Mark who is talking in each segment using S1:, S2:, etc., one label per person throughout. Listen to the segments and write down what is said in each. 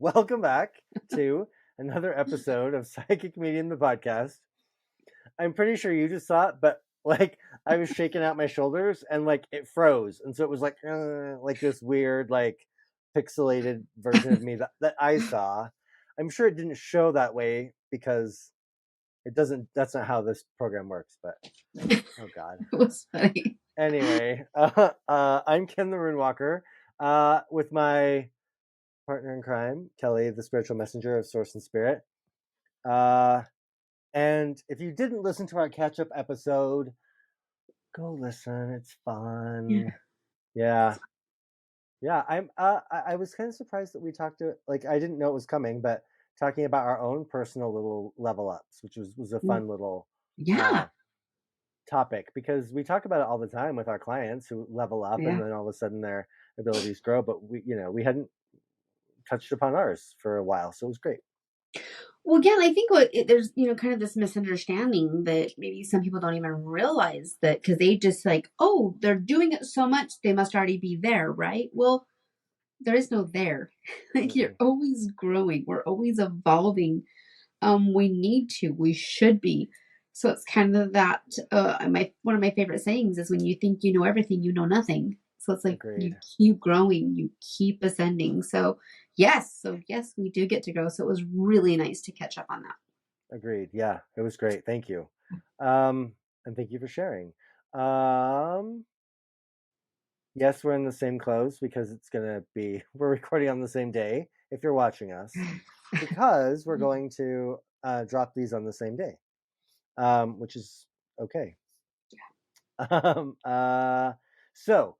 S1: Welcome back to another episode of Psychic Medium, the podcast. I'm pretty sure you just saw it, but like I was shaking out my shoulders and like it froze, and so it was like this weird like pixelated version of me that I saw. I'm sure it didn't show that way because it doesn't. That's not how this program works. But oh god.
S2: It was funny.
S1: Anyway, I'm Ken the Runewalker, with my partner in crime, Kelli, the spiritual messenger of Source and Spirit. And if you didn't listen to our catch-up episode, go listen. It's fun. Yeah. I was kind of surprised that we talked to like I didn't know it was coming, but talking about our own personal little level ups, which was a fun little
S2: Yeah.
S1: topic because we talk about it all the time with our clients who level up and then all of a sudden their abilities grow, but we hadn't touched upon ours for a while, so it was great.
S2: Well, again, I think there's kind of this misunderstanding that maybe some people don't even realize that because they just like, oh, they're doing it so much, they must already be there, right? Well, there is no there. Like you're always growing. We're always evolving. We should be. So it's kind of that. One of my favorite sayings is when you think you know everything, you know nothing. So it's like
S1: Agreed.
S2: You keep growing, you keep ascending. So yes, we do get to grow. So it was really nice to catch up on that.
S1: Agreed. Yeah, it was great. Thank you. And thank you for sharing. Yes, we're in the same clothes because we're recording on the same day if you're watching us, because we're going to drop these on the same day, which is okay. So,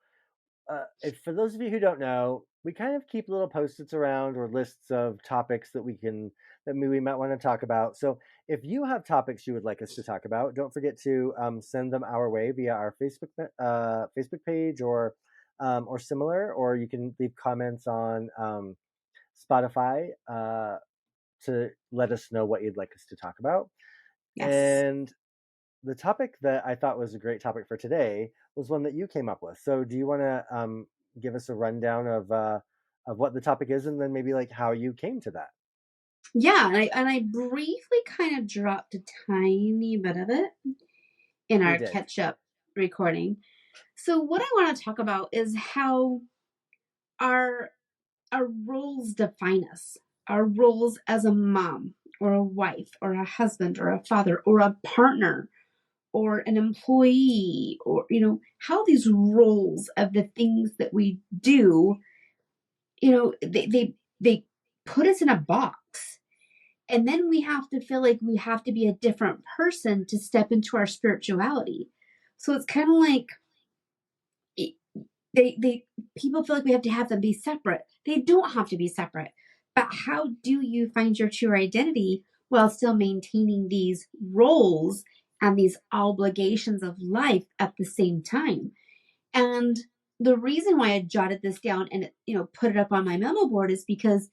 S1: if for those of you who don't know, we kind of keep little post-its around or lists of topics that we might want to talk about. So if you have topics you would like us to talk about, don't forget to send them our way via our Facebook page or similar, or you can leave comments on Spotify to let us know what you'd like us to talk about.
S2: Yes.
S1: And the topic that I thought was a great topic for today was one that you came up with. So do you want to give us a rundown of what the topic is, and then maybe like how you came to that?
S2: Yeah, and I briefly kind of dropped a tiny bit of it in our catch-up recording. So what I want to talk about is how our roles define us. Our roles as a mom or a wife or a husband or a father or a partner or an employee, or how these roles of the things that we do, they put us in a box. And then we have to feel like we have to be a different person to step into our spirituality. So it's kind of like people feel like we have them be separate. They don't have to be separate. But how do you find your true identity while still maintaining these roles and these obligations of life at the same time? And the reason why I jotted this down and put it up on my memo board is because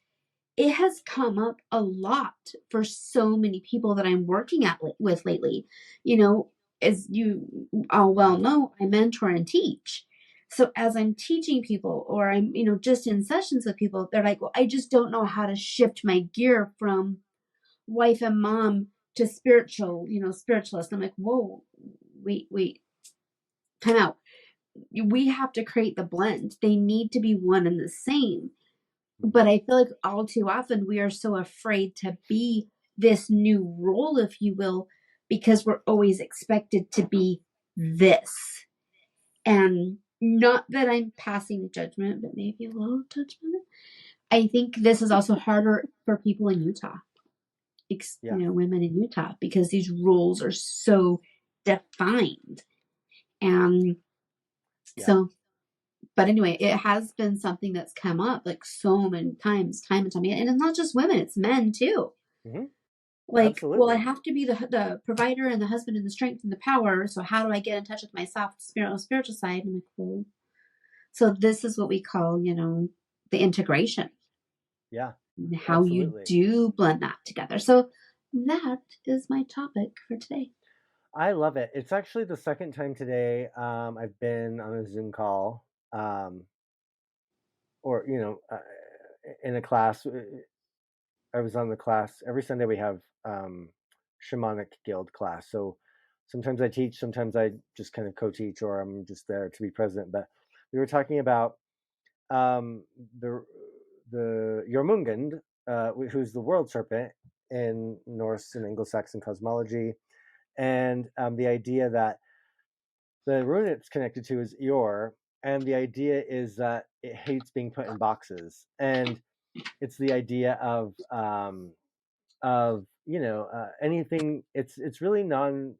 S2: it has come up a lot for so many people that I'm working with lately. As you all well know, I mentor and teach. So as I'm teaching people or I'm, just in sessions with people, they're like, well, I just don't know how to shift my gear from wife and mom to spiritualist. I'm like, whoa, wait, time out. We have to create the blend. They need to be one and the same. But I feel like all too often we are so afraid to be this new role, if you will, because we're always expected to be this. And not that I'm passing judgment, but maybe a little judgment. I think this is also harder for people in Utah, women in Utah, because these roles are so defined. And so, but anyway, it has been something that's come up like so many times, time and time again. And it's not just women, it's men too.
S1: Mm-hmm.
S2: Like,
S1: Absolutely.
S2: well, I have to be the provider and the husband and the strength and the power. So how do I get in touch with my soft spiritual side? And I'm like, well, so this is what we call, the integration.
S1: Yeah.
S2: How absolutely. You do blend that together. So that is my topic for today.
S1: I love it. It's actually the second time today I've been on a Zoom call or, in a class I was on the class every Sunday. We have shamanic guild class. So sometimes I teach, sometimes I just kind of co-teach, or I'm just there to be present. But we were talking about um, the Jormungand, who's the world serpent in Norse and Anglo-Saxon cosmology, and the idea that the rune it's connected to is Eor, and the idea is that it hates being put in boxes, and it's the idea of anything. It's really non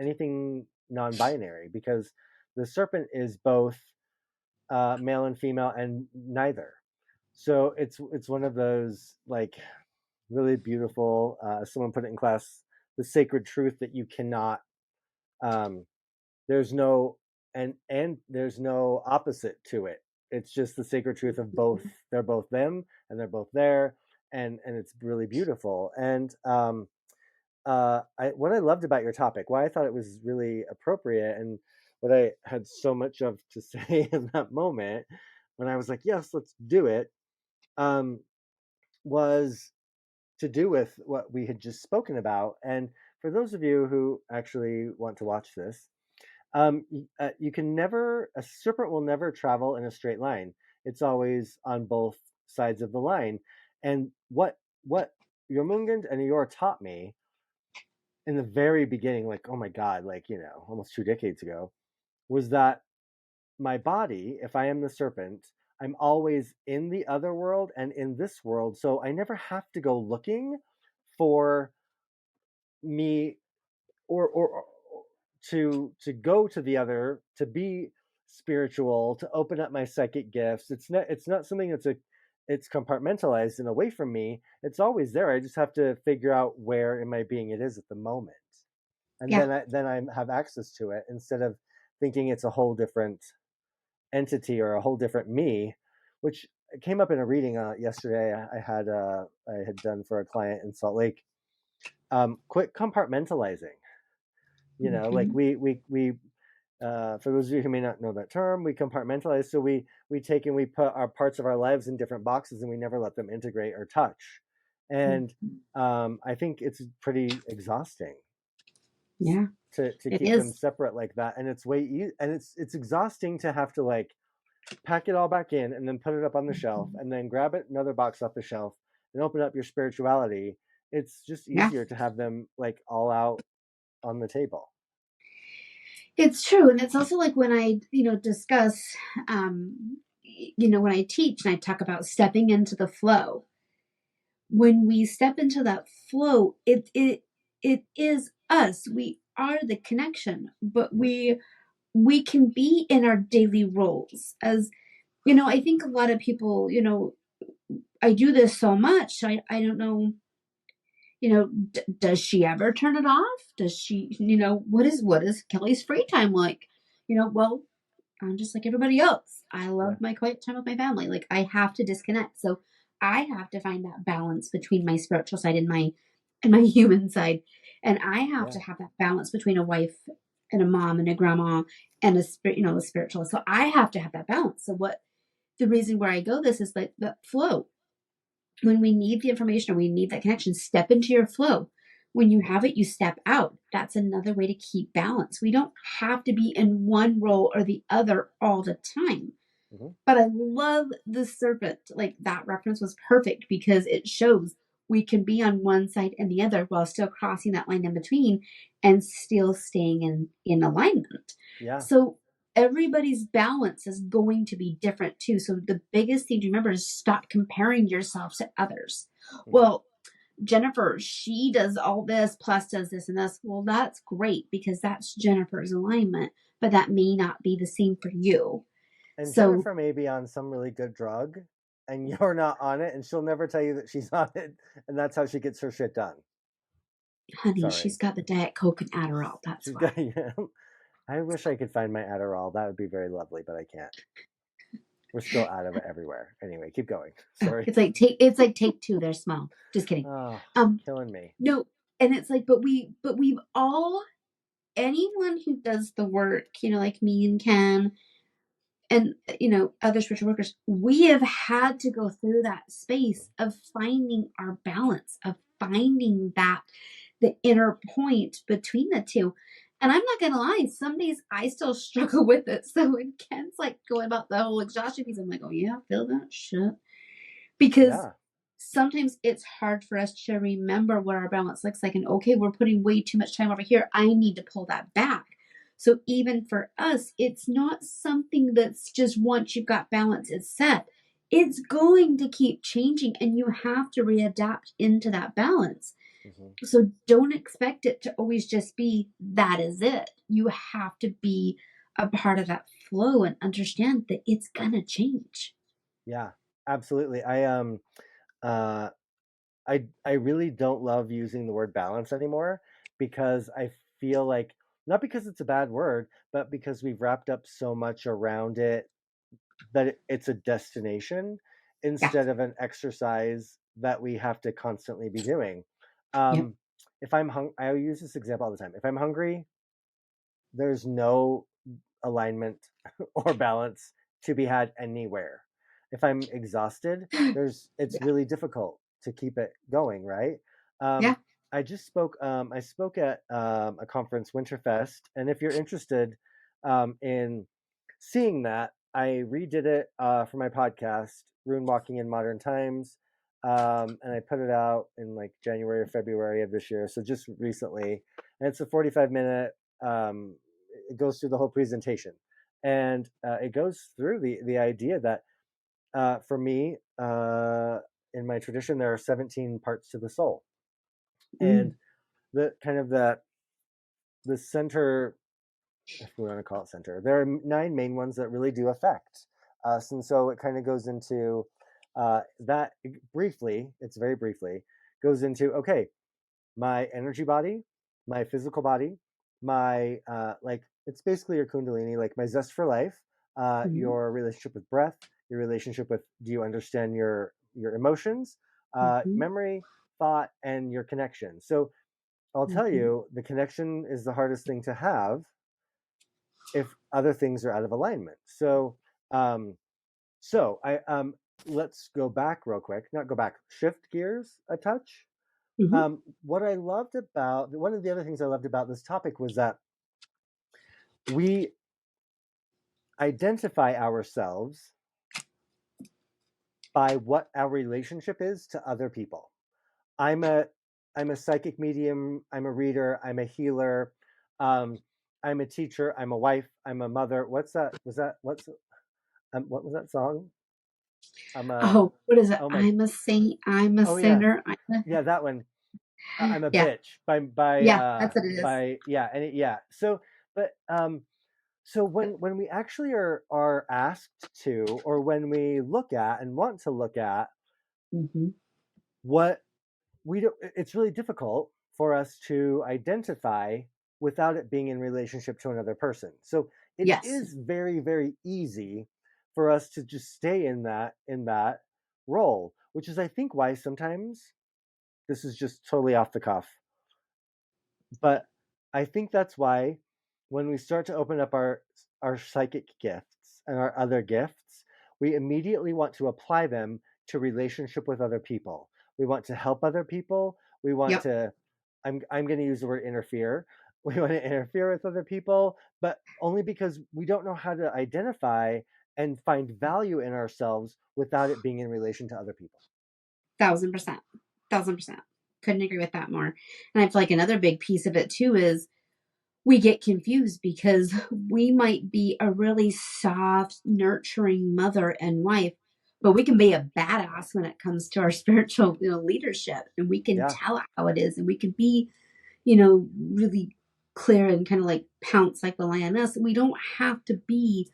S1: anything non-binary, because the serpent is both male and female and neither. So it's one of those like really beautiful. Someone put it in class, the sacred truth that you cannot. Um, there's no and there's no opposite to it. It's just the sacred truth of both. They're both them, and they're both there, and it's really beautiful. And what I loved about your topic, why I thought it was really appropriate, and what I had so much of to say in that moment when I was like, yes, let's do it, um, was to do with what we had just spoken about. And for those of you who actually want to watch this, you can never, a serpent will never travel in a straight line. It's always on both sides of the line. And what Jormungand and Eeyore taught me in the very beginning, like, oh my God, like, almost 2 decades ago, was that my body, if I am the serpent, I'm always in the other world and in this world. So I never have to go looking for me, or to go to the other, to be spiritual, to open up my psychic gifts. It's not something it's compartmentalized and away from me. It's always there. I just have to figure out where in my being it is at the moment, and
S2: Yeah.
S1: then I have access to it, instead of thinking it's a whole different entity or a whole different me, which came up in a reading yesterday. I had done for a client in Salt Lake. Quit compartmentalizing. Like
S2: Mm-hmm.
S1: for those of you who may not know that term, we compartmentalize. So we take and we put our parts of our lives in different boxes, and we never let them integrate or touch. And
S2: Mm-hmm.
S1: I think it's pretty exhausting
S2: Yeah,
S1: to
S2: it
S1: keep them
S2: is.
S1: separate like that. And it's exhausting to have to like pack it all back in and then put it up on the shelf,
S2: Mhm.
S1: and then grab another box off the shelf and open up your spirituality. It's just
S2: Yeah,
S1: easier to have them like all out on the table.
S2: it's true. And it's also like when I, discuss, when I teach and I talk about stepping into the flow, when we step into that flow, it is us. We are the connection, but
S1: Mm-hmm.
S2: we can be in our daily roles. As I think a lot of people, I do this so much. I don't know, does she ever turn it off? Does she, what is Kelli's free time like? Well, I'm just like everybody else. I
S1: Yeah.
S2: love my quiet time with my family. Like I have to disconnect. So I have to find that balance between my spiritual side and my human side. And I have
S1: Yeah.
S2: to have that balance between a wife and a mom and a grandma and a spirit, a spiritual. So I have to have that balance. So what the reason where I go this is like the flow. When we need the information or we need that connection, step into your flow. When you have it, you step out. That's another way to keep balance. We don't have to be in one role or the other all the time.
S1: Mm-hmm.
S2: But I love the serpent. Like that reference was perfect because it shows we can be on one side and the other while still crossing that line in between and still staying in alignment.
S1: Yeah.
S2: So everybody's balance is going to be different too. So the biggest thing to remember is stop comparing yourself to others.
S1: Mm-hmm.
S2: Well, Jennifer, she does all this plus does this and this. Well, that's great because that's Jennifer's alignment, but that may not be the same for you.
S1: And
S2: So
S1: Jennifer may be on some really good drug, and you're not on it, and she'll never tell you that she's on it, and that's how she gets her shit done.
S2: honey,
S1: Sorry.
S2: she's got the Diet Coke and Adderall. That's
S1: She's
S2: why.
S1: got, I wish I could find my Adderall. That would be very lovely, but I can't. We're still out of it everywhere. Anyway, keep going. Sorry.
S2: It's like take two. They're small. Just kidding.
S1: Oh,
S2: Um,
S1: killing me.
S2: no, and it's like, but we've all anyone who does the work, like me and Ken, and, other spiritual workers, we have had to go through that space of finding our balance, of finding the inner point between the two. And I'm not gonna lie, some days I still struggle with it. So when Ken's like going about the whole exhaustion piece, I'm like, oh yeah, feel that shit. Because
S1: Yeah.
S2: sometimes it's hard for us to remember what our balance looks like. And okay, we're putting way too much time over here. I need to pull that back. So even for us, it's not something that's just once you've got balance, it's set. It's going to keep changing and you have to readapt into that balance.
S1: Hmm.
S2: So don't expect it to always just be that is it. You have to be a part of that flow and understand that it's gonna change.
S1: Yeah, absolutely. Uh I really don't love using the word balance anymore because I feel like, not because it's a bad word, but because we've wrapped up so much around it that it's a destination
S2: Yeah.
S1: instead of an exercise that we have to constantly be doing.
S2: Yep.
S1: Um, if I use this example all the time. If I'm hungry, there's no alignment or balance to be had anywhere. If I'm exhausted, it's
S2: Yeah.
S1: really difficult to keep it going, right? Um,
S2: Yeah.
S1: I spoke at a conference, Winterfest, and if you're interested in seeing that, I redid it for my podcast, Rune Walking in Modern Times, and I put it out in like January or February of this year, so just recently. And it's a 45-minute. It goes through the whole presentation, and it goes through the idea that for me, in my tradition, there are 17 parts to the soul, and
S2: Mm.
S1: the kind of the center, if we want to call it center, there are nine main ones that really do affect us. And so it kind of goes into that briefly, it's very briefly, goes into, okay, my energy body, my physical body, my, like, it's basically your kundalini, like my zest for life,
S2: Mhm.
S1: your relationship with breath, your relationship with, do you understand your emotions,
S2: Mhm.
S1: memory, thought, and your connection. So I'll tell
S2: Mhm.
S1: you, the connection is the hardest thing to have if other things are out of alignment. Um, so I let's go back real quick. Not go back. Shift gears a touch.
S2: Mhm.
S1: What I loved about one of the other things I loved about this topic was that we identify ourselves by what our relationship is to other people. I'm a I'm a psychic medium. I'm a reader. I'm a healer. Um, I'm a teacher. I'm a wife. I'm a mother. What's that? Was that what's what was that song? I'm a
S2: Oh, what is it?
S1: oh my
S2: I'm a saint. I'm a
S1: oh yeah,
S2: sinner.
S1: yeah, that one. I'm a
S2: Yeah.
S1: bitch by
S2: Yeah. That's what it is.
S1: yeah, and yeah. So but so when we actually are asked to, or when we look at and want to look at
S2: Mhm.
S1: what we don't, it's really difficult for us to identify without it being in relationship to another person. So it
S2: Yes.
S1: is very, very easy for us to just stay in that role, which is I think why sometimes, this is just totally off the cuff, but I think that's why when we start to open up our psychic gifts and our other gifts, we immediately want to apply them to relationship with other people. We want to help other people. We want
S2: Yep.
S1: to, I'm going to use the word interfere. We want to interfere with other people, but only because we don't know how to identify and find value in ourselves without it being in relation to other people.
S2: 1000%. 1000%. Couldn't agree with that more. And I feel like another big piece of it too is we get confused because we might be a really soft, nurturing mother and wife, but we can be a badass when it comes to our spiritual, leadership, and we can
S1: Yeah,
S2: tell it how it is, and we can be, really clear and kind of like pounce like the lioness. We don't have to be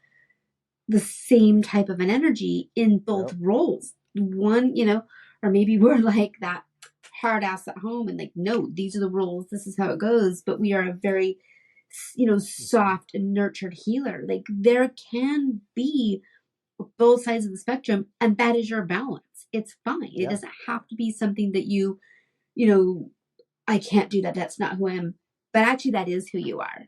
S2: the same type of an energy in both
S1: no,
S2: roles. One, or maybe we're like that hard ass at home and like, no, these are the rules. This is how it goes. But we are a very,
S1: mhm,
S2: soft and nurtured healer. Like there can be both sides of the spectrum, and that is your balance. It's fine. It
S1: yeah,
S2: doesn't have to be something that you know, I can't do that. That's not who I am. But actually, that is who you are.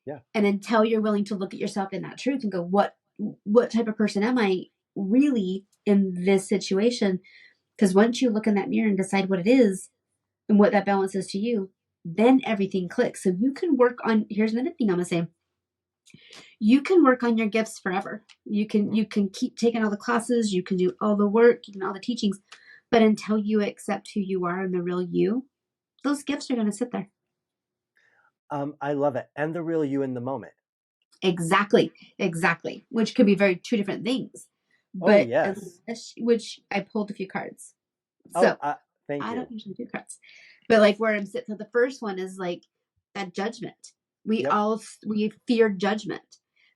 S1: yeah,
S2: And until you're willing to look at yourself in that truth and go, what what type of person am I really in this situation? Because once you look in that mirror and decide what it is and what that balance is to you, then everything clicks. So you can work on, here's another thing I'm gonna say. You can work on your gifts forever. You can keep taking all the classes, you can do all the work, you can all the teachings, but until you accept who you are and the real you, those gifts are gonna sit there.
S1: I love it. And the real you in the moment.
S2: Exactly, exactly. Which could be very two different things.
S1: Oh,
S2: But
S1: yes.
S2: which I pulled a few cards.
S1: Oh,
S2: So
S1: thank
S2: I
S1: you.
S2: don't usually do cards. But like where I'm sitting, so the first one is like that judgment.
S1: Yep.
S2: We fear judgment.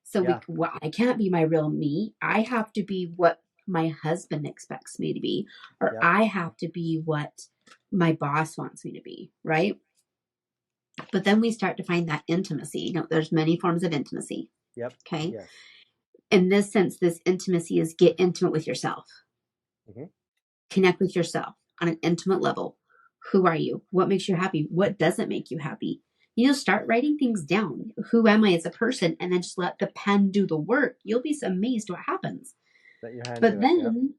S2: So
S1: Yeah.
S2: well, I can't be my real me. I have to be what my husband expects me to be, or
S1: Yep.
S2: I have to be what my boss wants me to be, right? But then we start to find that intimacy. There's many forms of intimacy.
S1: Yep.
S2: Okay.
S1: Yes.
S2: In this sense, this intimacy is get intimate with yourself,
S1: Hmm.
S2: connect with yourself on an intimate level. Who are you? What makes you happy? What doesn't make you happy? Start writing things down. Who am I as a person? And then just let the pen do the work. You'll be amazed what happens.
S1: Let your hand
S2: But
S1: do it. Yep.
S2: then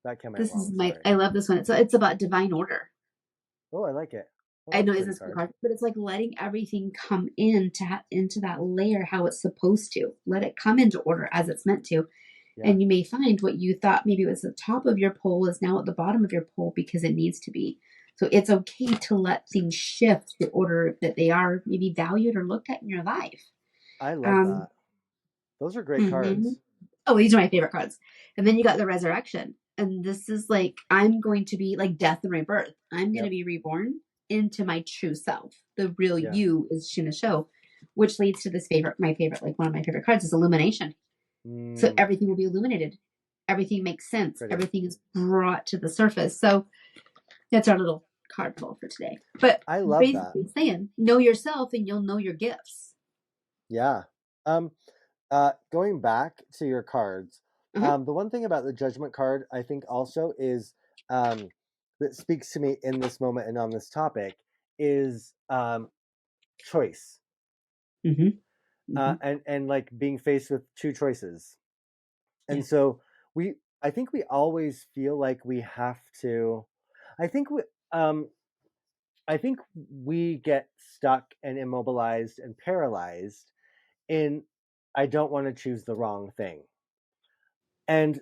S1: That came out
S2: this is
S1: wrong. Sorry.
S2: I love this one. It's about divine order.
S1: Oh, I like it. Well,
S2: I
S1: that's
S2: know
S1: a
S2: it's
S1: pretty
S2: this
S1: card.
S2: card, but it's like letting everything come into that layer how it's supposed to. Let it come into order as it's meant to.
S1: Yeah.
S2: And you may find what you thought maybe was the top of your pole is now at the bottom of your pole because it needs to be. So it's okay to let things shift the order that they are maybe valued or looked at in your life.
S1: I love
S2: Um,
S1: that. Those are great
S2: mhm.
S1: cards.
S2: Oh, these are my favorite cards. And then you got the resurrection. And this is like, I'm going to be like death and rebirth. I'm going to
S1: Yep.
S2: be reborn into my true self. The real
S1: Yes.
S2: you is going to show, which leads to my favorite, like one of my favorite cards is illumination. So
S1: Mm,
S2: everything will be illuminated. Everything makes sense.
S1: pretty.
S2: Everything is brought to the surface. So that's our little card pull for today. But
S1: I love that.
S2: basically saying, know yourself and you'll know your gifts.
S1: Yeah. Um, going back to your cards,
S2: Uh-huh.
S1: the one thing about the judgment card, I think also is that speaks to me in this moment and on this topic is choice.
S2: Mm-hmm. Mm-hmm.
S1: And like being faced with two choices.
S2: Yeah.
S1: And so we I think we always feel like we have to I think we um I think we get stuck and immobilized and paralyzed in I don't want to choose the wrong thing. And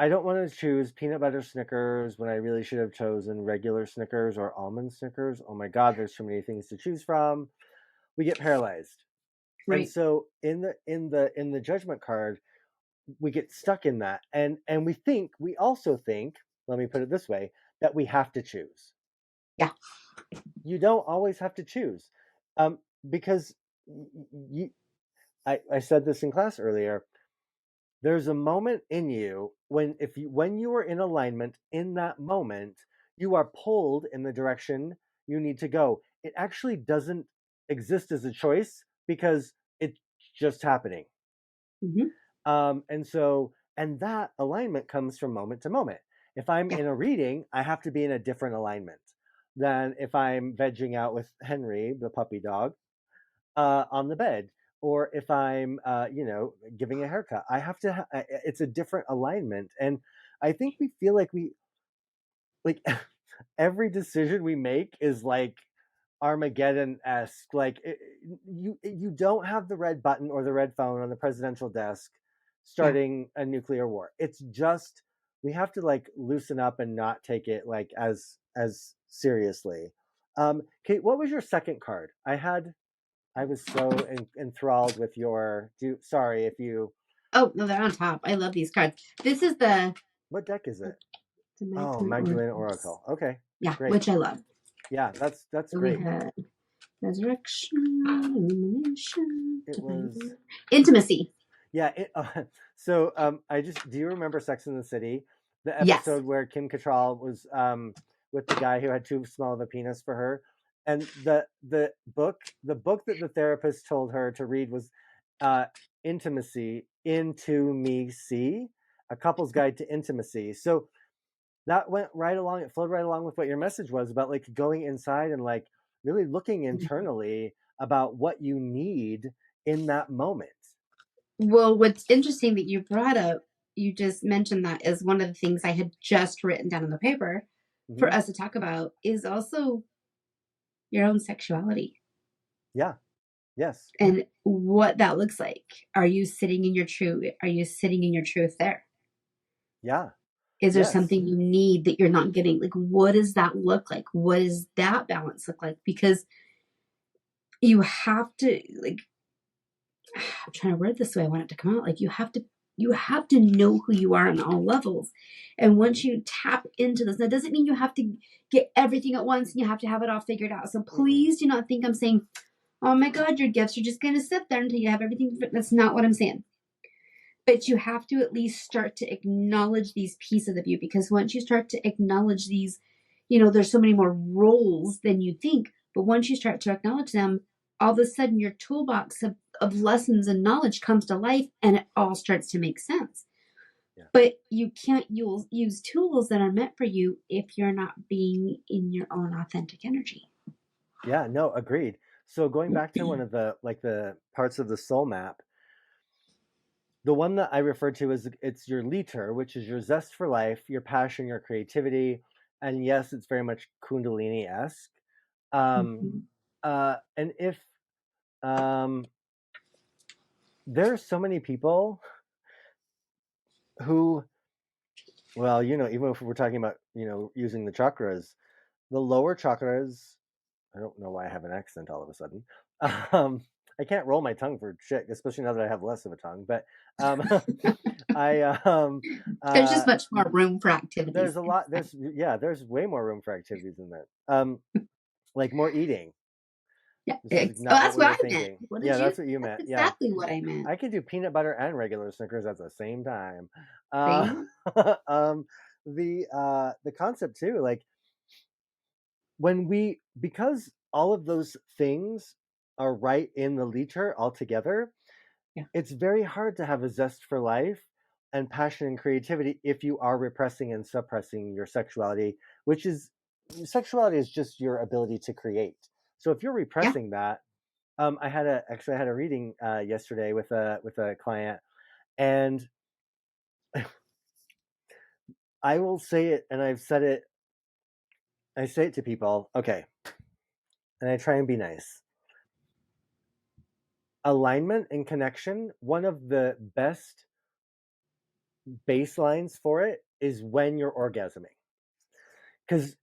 S1: I don't want to choose peanut butter Snickers when I really should have chosen regular Snickers or almond Snickers. Oh my god, there's too many things to choose from. We get paralyzed. And
S2: Right.
S1: so in the judgment card, we get stuck in that. And we also think, let me put it this way, that we have to choose.
S2: Yeah.
S1: You don't always have to choose. Because you I said this in class earlier. There's a moment in you when you are in alignment in that moment, you are pulled in the direction you need to go. It actually doesn't exist as a choice because it's just happening.
S2: Mm-hmm.
S1: And that alignment comes from moment to moment. If I'm
S2: Yeah.
S1: in a reading, I have to be in a different alignment than if I'm vegging out with Henry, the puppy dog, on the bed, or if I'm, giving a haircut. I have to. It's a different alignment, and I think we feel like we like every decision we make is like Armageddon esque. Like you don't have the red button or the red phone on the presidential desk
S2: Yeah.
S1: starting a nuclear war. It's just we have to like loosen up and not take it like as seriously. Kate, what was your second card? I was so enthralled with your. Sorry if you.
S2: Oh, no, they're on top. I love these cards. This is the
S1: What deck is it? Oh,
S2: Magdalene
S1: Magdalena
S2: Oracles.
S1: Oracle. Okay,
S2: Yeah,
S1: great.
S2: which I love.
S1: Yeah, that's
S2: So we
S1: great.
S2: had resurrection, illumination,
S1: It
S2: divine
S1: was
S2: order, intimacy.
S1: Yeah. I just do you remember Sex in the City, the
S2: Yes.
S1: episode where Kim Cattrall was with the guy who had too small of a penis for her, and the book that the therapist told her to read was uh, Intimacy into Me See, a couple's guide to intimacy. So that went right along. It flowed right along with what your message was about, like going inside and like really looking internally about what you need in that moment.
S2: Well, what's interesting that you brought up, you just mentioned that as one of the things I had just written down on the paper for
S1: Hmm.
S2: us to talk about is also your own sexuality
S1: Yeah. Yes.
S2: and what that looks like. Are you sitting in your truth there?
S1: Yeah.
S2: Is there
S1: Yes.
S2: something you need that you're not getting? Like, what does that look like? What does that balance look like? Because you have to, like, I'm trying to word this the way I want it to come out. Like, you have to know who you are on all levels. And once
S1: Hmm.
S2: you tap into this, that doesn't mean you have to get everything at once and you have to have it all figured out. So
S1: Mm-mm.
S2: please do not think I'm saying, oh my God, your gifts are just going to sit there until you have everything. That's not what I'm saying. But you have to at least start to acknowledge these pieces of you, because once you start to acknowledge these, there's so many more roles than you think. But once you start to acknowledge them, all of a sudden your toolbox of lessons and knowledge comes to life and it all starts to make sense.
S1: Yeah.
S2: But you can't use tools that are meant for you if you're not being in your own authentic energy.
S1: Yeah. No, agreed. So going back to one of the parts of the soul map, the one that I refer to as it's your liter, which is your zest for life, your passion, your creativity, and yes, it's very much Kundalini esque. Um,
S2: Mhm.
S1: and if um, there are so many people who, well, even if we're talking about using the chakras, the lower chakras. I don't know why I have an accent all of a sudden. Um, I can't roll my tongue for shit, especially now that I have less of a tongue. But um, I
S2: There's just
S1: uh,
S2: much more room for
S1: there's
S2: activities.
S1: a lot. There's way more room for activities in that. Like more eating.
S2: Yeah,
S1: This is
S2: well,
S1: not what
S2: that's
S1: we
S2: what
S1: were
S2: I meant.
S1: thinking.
S2: What did
S1: Yeah,
S2: you?
S1: that's what you
S2: That's
S1: meant. Yeah,
S2: exactly what I meant.
S1: I can do peanut butter and regular Snickers at the same time. Uh,
S2: See?
S1: um, the concept too, like when we because all of those things are right in the liter all together,
S2: Yeah,
S1: it's very hard to have a zest for life and passion and creativity if you are repressing and suppressing your sexuality, which is sexuality is just your ability to create. So if you're
S2: yeah.
S1: repressing that, I had a reading yesterday with a client, and I will say it, and I've said it. I say it to people, okay, and I try and be nice. Alignment and connection, one of the best baselines for it is when you're orgasming, because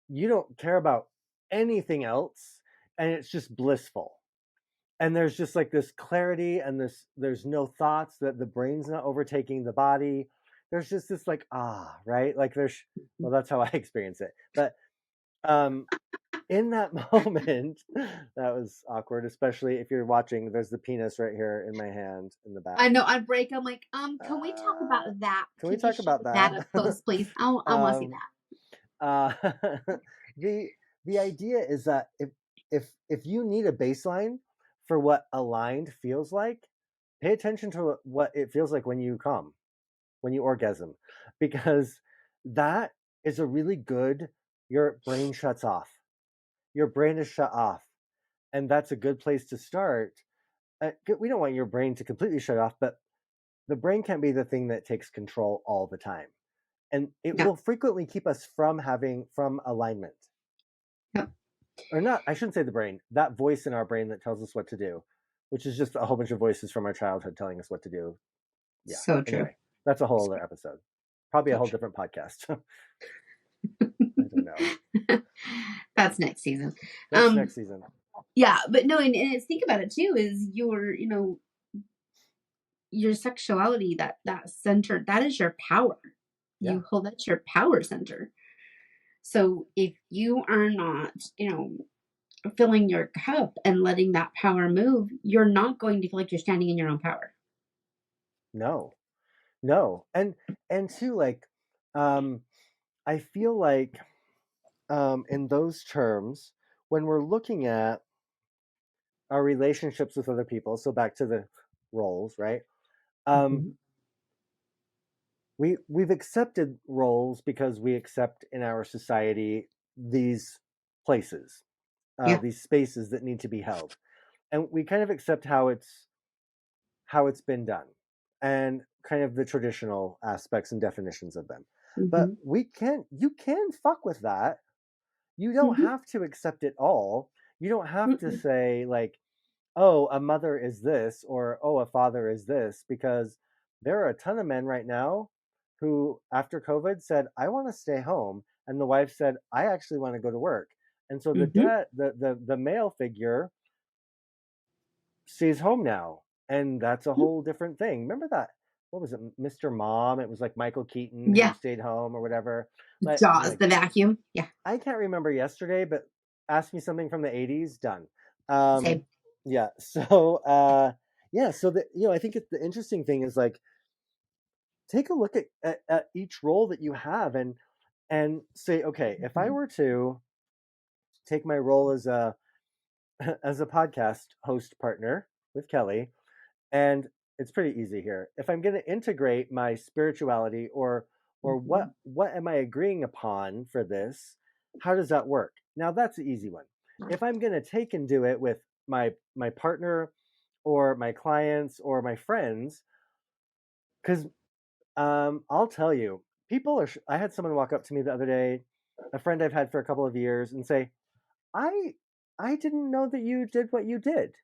S1: you don't care about anything else, and it's just blissful, and there's just like this clarity, and there's no thoughts, that the brain's not overtaking the body. There's just this like, right, like there's, well, that's how I experience it. But um in that moment, that was awkward, especially if you're watching. There's the penis right here in my hand in the
S2: I
S1: back.
S2: know. I break. I'm like, can we talk
S1: uh,
S2: about that?
S1: can we
S2: Can you
S1: talk
S2: show
S1: about
S2: that
S1: that?
S2: up close, please? I want to see
S1: um,
S2: that.
S1: uh, the the idea is that if you need a baseline for what aligned feels like, pay attention to what it feels like when you come, when you orgasm, because that is a really good. Your brain shuts off. Your brain is shut off, and that's a good place to start. We don't want your brain to completely shut off, but the brain can't be the thing that takes control all the time, and it
S2: Yeah,
S1: will frequently keep us from alignment.
S2: yeah.
S1: Or not, I shouldn't say the brain, that voice in our brain that tells us what to do, which is just a whole bunch of voices from our childhood telling us what to do. Yeah,
S2: So true.
S1: anyway, that's a whole
S2: So,
S1: other episode, probably a
S2: so
S1: whole different podcast. I don't know.
S2: true. That's next season.
S1: That's next season.
S2: Yeah, but no, and it's, think about it too. Is your sexuality, that center, that is your power.
S1: Yeah.
S2: You hold, that's your power center. So if you are not, filling your cup and letting that power move, you're not going to feel like you're standing in your own power.
S1: No, no. And too, like, um I feel like, in those terms, when we're looking at our relationships with other people, so back to the roles, right? Um,
S2: Mhm.
S1: we've accepted roles because we accept in our society these places,
S2: Yeah.
S1: these spaces that need to be held, and we kind of accept how it's been done and kind of the traditional aspects and definitions of them. But
S2: Mhm.
S1: you can fuck with that. You don't
S2: Mhm.
S1: have to accept it all. You don't have to
S2: Mm-mm.
S1: say, like, oh, a mother is this, or oh, a father is this, because there are a ton of men right now who, after COVID, said, I want to stay home. And the wife said, I actually want to go to work. And so the
S2: Mhm.
S1: dad, the male figure stays home now. And that's a
S2: Mhm.
S1: whole different thing. Remember that? What was it, Mr. Mom? It was like Michael Keaton who
S2: Yeah.
S1: stayed home or whatever.
S2: Jaws,
S1: Like
S2: the vacuum. Yeah.
S1: I can't remember yesterday, but ask me something from the 80s, done. Um,
S2: Same.
S1: yeah. So, yeah. So I think the interesting thing is like, take a look at each role that you have and say, okay, if I
S2: Mhm.
S1: were to take my role as a as a podcast host partner with Kelli, and it's pretty easy here. If I'm going to integrate my spirituality or
S2: Mhm.
S1: what am I agreeing upon for this? How does that work? Now that's the easy one. If I'm going to take and do it with my partner or my clients or my friends, because I'll tell you, people are. I had someone walk up to me the other day, a friend I've had for a couple of years, and say, "I I didn't know that you did what you did."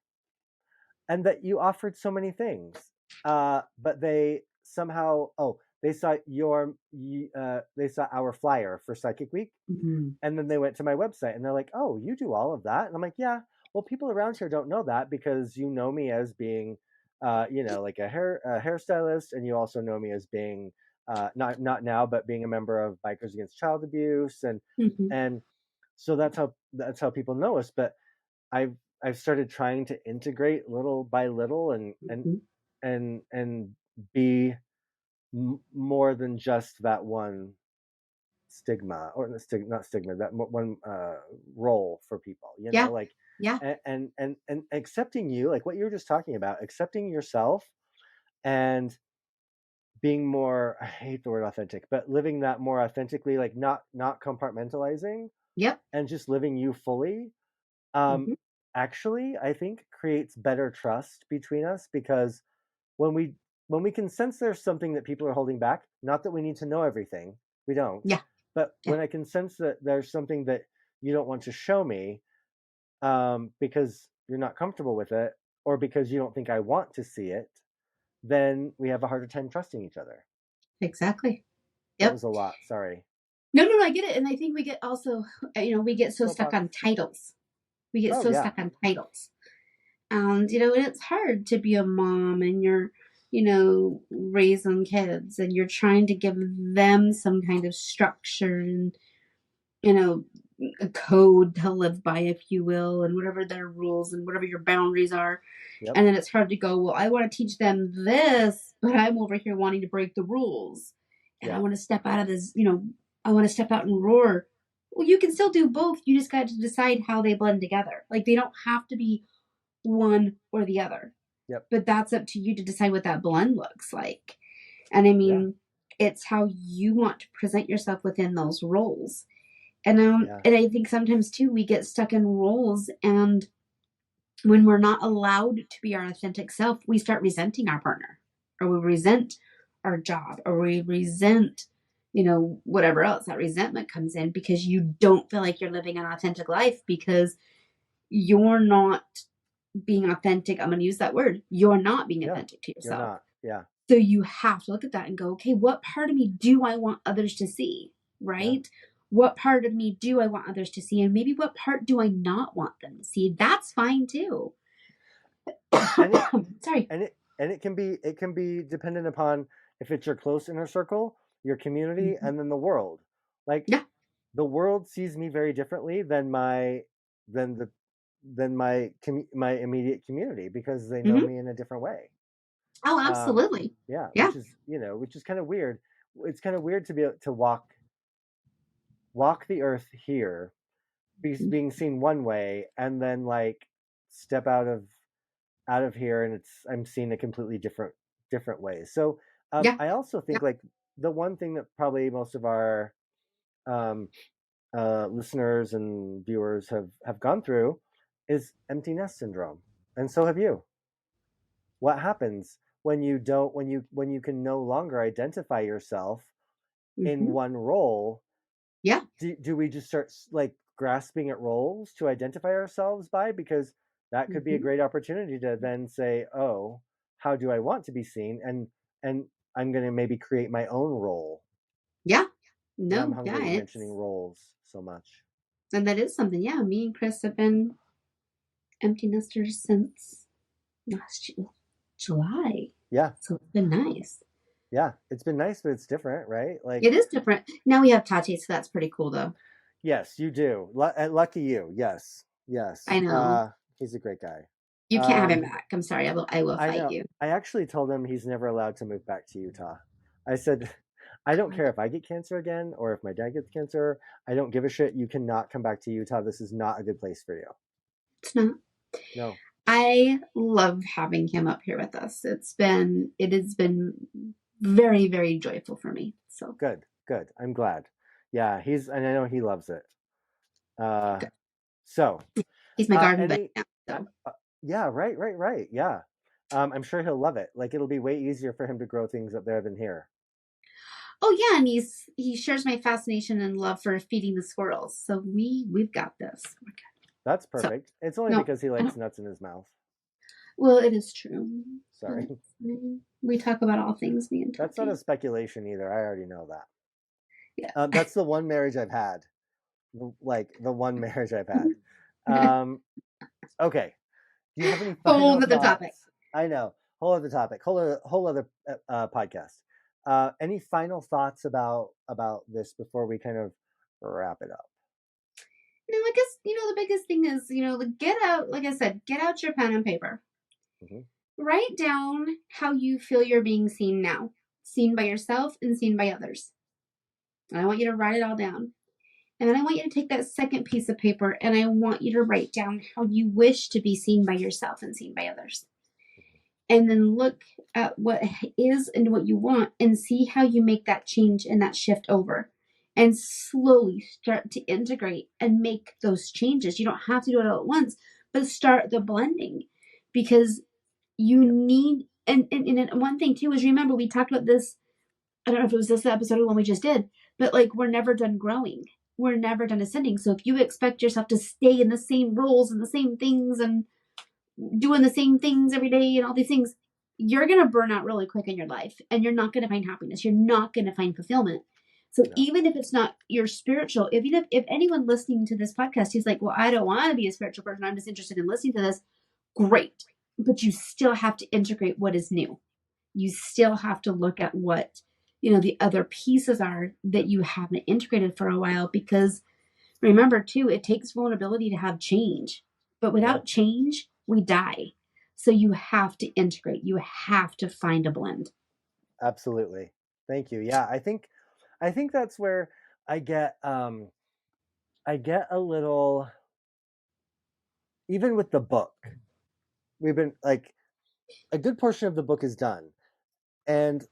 S1: And that you offered so many things. But they somehow, they saw they saw our flyer for Psychic Week,
S2: Mhm.
S1: and then they went to my website and they're like, "Oh, you do all of that?" And I'm like, "Yeah." Well, people around here don't know that because you know me as being, like a hairstylist, and you also know me as being, not now, but being a member of Bikers Against Child Abuse,
S2: Mhm.
S1: and so that's how people know us. But I've I've started trying to integrate little by little
S2: Mhm.
S1: and be more than just that one stigma or not stigma that one role for people.
S2: Yeah.
S1: Like
S2: Yeah.
S1: and accepting you, like what you were just talking about, accepting yourself and being more. I hate the word authentic, but living that more authentically, like not compartmentalizing
S2: Yep.
S1: and just living you fully. um,
S2: Mhm.
S1: Actually, I think creates better trust between us because when we when we can sense there's something that people are holding back, not that we need to know everything, we don't,
S2: Yeah.
S1: but
S2: Yeah.
S1: when I can sense that there's something that you don't want to show me, because you're not comfortable with it or because you don't think I want to see it, then we have a harder time trusting each other.
S2: Exactly.
S1: That
S2: Yep.
S1: was a lot. Sorry.
S2: No, no, no, I get it, and I think we get also, we get so stuck
S1: Soapbox.
S2: on titles. We get
S1: Oh
S2: so
S1: yeah,
S2: stuck on titles. And, and it's hard to be a mom and you're, raising kids and you're trying to give them some kind of structure and, you know, a code to live by, if you will, and whatever their rules and whatever your boundaries are.
S1: yep,
S2: And then it's hard to go, well, I want to teach them this, but I'm over here wanting to break the rules. And I
S1: yeah,
S2: want to step out of this, I want to step out and roar. Well, you can still do both. You just got to decide how they blend together. Like they don't have to be one or the other,
S1: yep,
S2: but that's up to you to decide what that blend looks like. And I
S1: yeah,
S2: mean, it's how you want to present yourself within those roles.
S1: yeah,
S2: And I think sometimes too we get stuck in roles, and when we're not allowed to be our authentic self, we start resenting our partner, or we resent our job, or we resent, whatever else. That resentment comes in because you don't feel like you're living an authentic life because you're not being authentic. I'm going to use that word. You're not being
S1: yeah.
S2: authentic to
S1: You're
S2: yourself.
S1: not. Yeah,
S2: So you have to look at that and go, okay, what part of me do I want others to see?
S1: yeah.
S2: Right? What part of me do I want others to see? And maybe what part do I not want them to see? That's fine too.
S1: And it
S2: Sorry.
S1: and it can be dependent upon if it's your close inner circle, your community,
S2: Mhm.
S1: and then the world. Like
S2: Yeah.
S1: the world sees me very differently than the my immediate community because they know
S2: Hmm.
S1: me in a different way.
S2: Oh,
S1: Um,
S2: absolutely.
S1: yeah,
S2: Yeah.
S1: which is kind of weird. It's kind of weird to be able to walk the earth here,
S2: Mhm.
S1: being seen one way, and then like step out of here and I'm seen a completely different way. So
S2: Yeah.
S1: I also
S2: Yeah.
S1: think like the one thing that probably most of our um, listeners and viewers have gone through is empty nest syndrome, and so have you. what happens when you don't when you can no longer identify yourself in
S2: Mm-hmm.
S1: one role?
S2: Yeah.
S1: Do we just start like grasping at roles to identify ourselves by? Because that could be a
S2: Mm-hmm.
S1: great opportunity to then say, oh, how do I want to be seen? And I'm going to maybe create my own role.
S2: Yeah.
S1: Yeah, I'm
S2: No, yeah,
S1: hungry mentioning roles so much.
S2: and that is something. Yeah, me and Chris have been empty nesters since last July.
S1: Yeah,
S2: So it's been nice.
S1: yeah, it's been nice, but it's different, right? Like,
S2: It is different. Now we have Tati, so that's pretty cool though.
S1: yes, you do. Lucky you. Yes,
S2: I
S1: yes.
S2: know.
S1: He's a great guy.
S2: You can't have him
S1: Um,
S2: back. I'm sorry. I will
S1: I
S2: fight
S1: know.
S2: you.
S1: I actually told him he's never allowed to move back to Utah. I said, I don't care if I get cancer again or if my dad gets cancer. I don't give a shit. You cannot come back to Utah. This is not a good place for you.
S2: It's not.
S1: No.
S2: I love having him up here with us. It has been very, very joyful for me. So
S1: Good, good. I'm glad. Yeah, and I know he loves it. Uh,
S2: good.
S1: so,
S2: He's my garden buddy
S1: any,
S2: now.
S1: uh,
S2: So
S1: yeah, right, right, right. Yeah. I'm sure he'll love it. Like, it'll be way easier for him to grow things up there than here.
S2: oh yeah, and he shares my fascination and love for feeding the squirrels. So we've got this.
S1: That's
S2: So
S1: perfect. It's only
S2: no,
S1: because he
S2: I
S1: likes
S2: don't.
S1: nuts in his mouth.
S2: Well, it is true.
S1: Sorry.
S2: But we talk about all things, me and
S1: That's not a
S2: Tati.
S1: speculation either. I already know that.
S2: Yeah.
S1: That's the one marriage I've had. Like the one marriage I've had. Um, okay. Do you have any
S2: Whole
S1: final
S2: other topic.
S1: thoughts? I know. Whole other topic. Whole other podcast. Any final thoughts about this before we kind of wrap it up?
S2: No, I guess the biggest thing is get out. Like I said, get out your pen and paper.
S1: Mm-hmm.
S2: Write down how you feel you're being seen now, seen by yourself and seen by others. And I want you to write it all down. And then I want you to take that second piece of paper and I want you to write down how you wish to be seen by yourself and seen by others. And then look at what is and what you want and see how you make that change and that shift over. And slowly start to integrate and make those changes. You don't have to do it all at once, but start the blending because you
S1: Yep.
S2: need. And one thing too is remember, we talked about this. I don't know if it was this episode or one we just did, but like we're never done growing. We're never done ascending. So if you expect yourself to stay in the same roles and the same things and doing the same things every day and all these things, you're going to burn out really quick in your life and you're not going to find happiness. You're not going to find fulfillment. So
S1: No.
S2: even if it's not your spiritual, if anyone listening to this podcast is like, well, I don't want to be a spiritual person, I'm just interested in listening to this, great. But you still have to integrate what is new. You still have to look at what, the other pieces are that you haven't integrated for a while, because remember too, it takes vulnerability to have change, but
S1: Yeah.
S2: without change, we die. So you have to integrate. You have to find a blend.
S1: Absolutely. Thank you. Yeah, I think that's where I get a little, even with the book. We've been like, a good portion of the book is done. And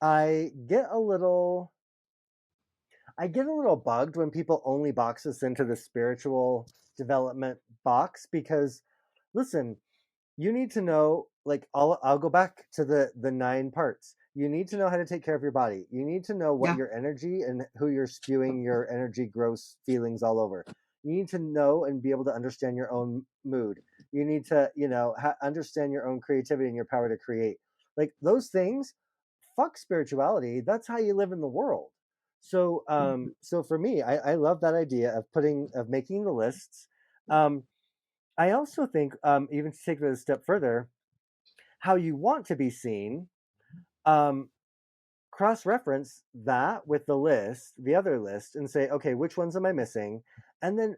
S1: I get a little bugged when people only box us into the spiritual development box, because listen, you need to know, like, I'll go back to the 9 parts. You need to know how to take care of your body. You need to know what
S2: Yeah.
S1: your energy and who you're spewing your energy gross feelings all over. You need to know and be able to understand your own mood. You need to, understand your own creativity and your power to create. Like, those things, fuck spirituality. That's how you live in the world. So, so for me, I love that idea of making the lists. I also think, even to take it a step further, how you want to be seen, um, cross-reference that with the other list, and say, okay, which ones am I missing? And then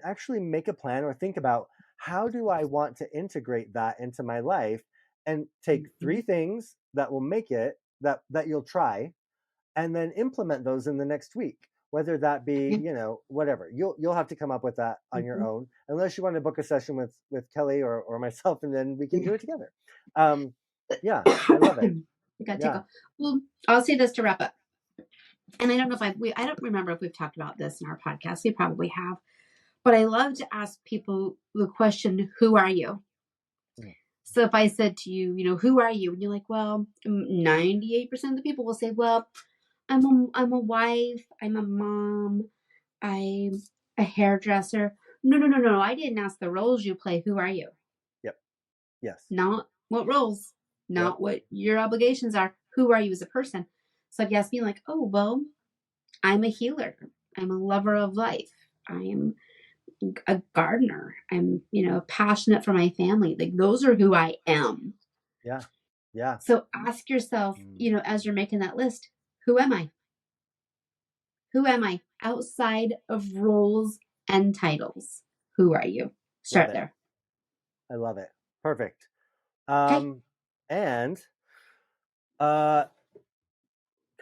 S1: actually make a plan or think about, how do I want to integrate that into my life, and take 3 things that will make it, that you'll try, and then implement those in the next week, whether that be, whatever. You'll have to come up with that on your own, unless you want to book a session with Kelli or myself, and then we can do it together. Yeah, I love it.
S2: I got
S1: Yeah.
S2: tickle. Well, I'll say this to wrap up. And I don't know if I don't remember if we've talked about this in our podcast. We probably have. But I love to ask people the question, who are you? So if I said to you, who are you? And you're like, well, 98% of the people will say, well, I'm a wife, I'm a mom, I'm a hairdresser. No, no, no, no. I didn't ask the roles you play. Who are you?
S1: Yep. Yes.
S2: Not what roles,
S1: Yep.
S2: not what your obligations are. Who are you as a person? So if you ask me, like, oh, well, I'm a healer. I'm a lover of life. I am a gardener. I'm, passionate for my family. Like, those are who I am.
S1: Yeah. Yeah.
S2: So ask yourself,
S1: Mm.
S2: as you're making that list, who am I? Who am I outside of roles and titles? Who are you?
S1: Love
S2: Start
S1: it.
S2: there.
S1: I love it. Perfect.
S2: Okay.
S1: And God,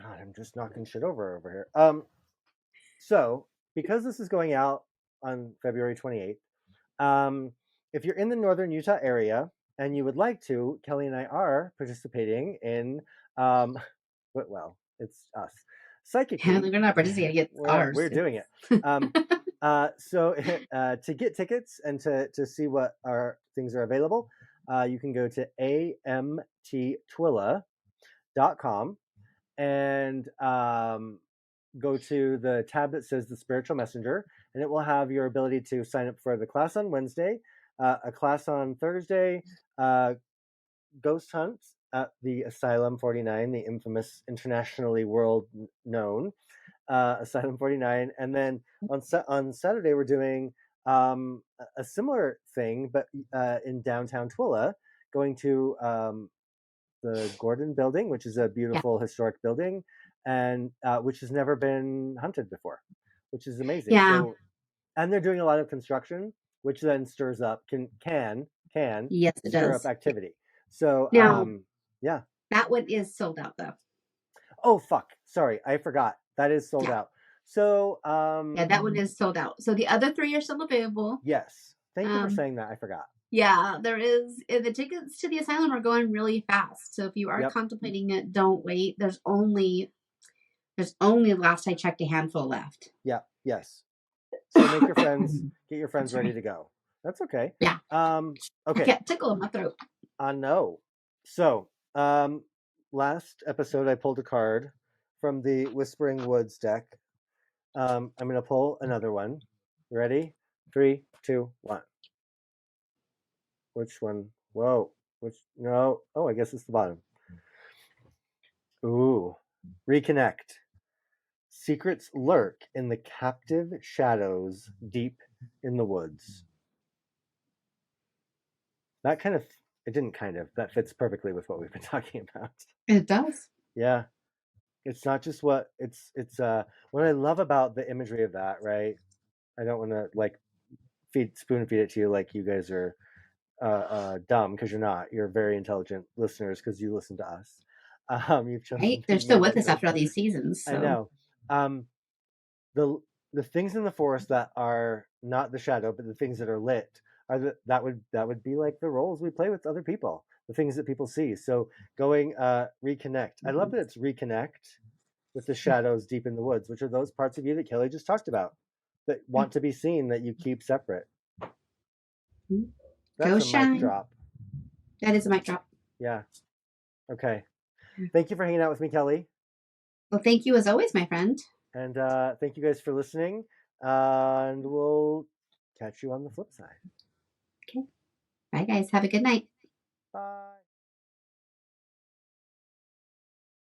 S1: I'm just knocking shit over here. So because this is going out on February 28th, if you're in the northern Utah area and you would like to, Kelli and I are participating in, well, it's us, Psychic
S2: Yeah,
S1: Week.
S2: they're not participating. It's
S1: We're
S2: ours.
S1: doing it. So to get tickets and to see what our things are available, you can go to amttwilla.com and go to the tab that says the spiritual messenger, and it will have your ability to sign up for the class on Wednesday, a class on Thursday, ghost hunt at the Asylum 49, the infamous, internationally world known Asylum 49, and then on Saturday we're doing a similar thing, but in downtown Twilla, going to the Gordon Building, which is a
S2: Yeah.
S1: beautiful historic building, and which has never been hunted before, which is amazing.
S2: Yeah.
S1: So, and they're doing a lot of construction, which then stirs up can
S2: Yes, it
S1: stir up
S2: does.
S1: activity. So,
S2: Now,
S1: yeah.
S2: that one is sold out, though.
S1: Oh fuck! Sorry, I forgot. That is sold
S2: Yeah.
S1: out. So,
S2: Yeah, that one is sold out. So the other three are still available.
S1: yes. Thank you for
S2: Um,
S1: saying that. I forgot.
S2: yeah, there is. The tickets to the asylum are going really fast. So if you are
S1: Yep.
S2: contemplating it, don't wait. There's only last I checked a handful left.
S1: Yeah. Yes. So make your friends, get your friends ready
S2: Sorry.
S1: to go. That's okay.
S2: Yeah. I
S1: Okay.
S2: can't tickle in my throat.
S1: No. So, last episode I pulled a card from the Whispering Woods deck. I'm going to pull another one. Ready? 3, 2, 1. Which one? Whoa. Which? No. Oh, I guess it's the bottom. Ooh. Reconnect. Secrets lurk in the captive shadows deep in the woods. That kind of, it didn't kind of, that fits perfectly with what we've been talking about.
S2: It does.
S1: Yeah. It's not just what what I love about the imagery of that, right? I don't want to like spoon feed it to you like you guys are dumb, because you're not. You're very intelligent listeners because you listen to us. You've chosen
S2: Right? They're still
S1: made
S2: with
S1: that
S2: us
S1: choice.
S2: after all these seasons.
S1: I
S2: So
S1: know. The the things in the forest that are not the shadow, but the things that are lit are that would be like the roles we play with other people, the things that people see. So going reconnect. I love that it's reconnect with the shadows deep in the woods, which are those parts of you that Kelli just talked about that want to be seen, that you keep separate.
S2: go
S1: That's a mic
S2: shine.
S1: drop.
S2: That is a mic drop.
S1: Yeah. Okay. Thank you for hanging out with me, Kelli.
S2: Well, thank you as always, my friend.
S1: And thank you guys for listening. And we'll catch you on the flip side.
S2: Okay. Bye, guys. Have a good night.